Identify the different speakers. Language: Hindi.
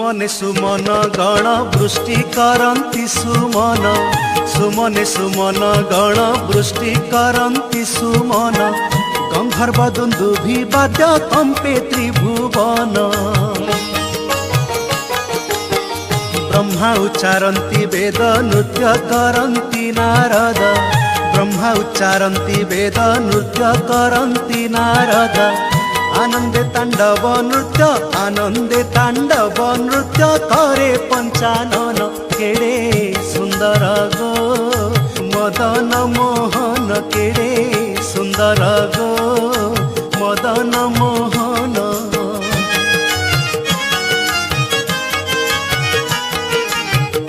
Speaker 1: सुमने सुमन गण वृष्टि करन्ति सुमन सुमने सुमन गण वृष्टि करन्ति सुमन गंधर्व दुन्दुभि वाद्य कम्पे त्रिभुवन ब्रह्मा उच्चारन्ति वेद नृत्य करन्ति नारद ब्रह्मा उच्चारन्ति वेद नृत्य करन्ति नारद आनंदे तांडव नृत्य करे पंचानन केड़े सुंदर गो मदन मोहन केड़े सुंदर गो मदन मोहन।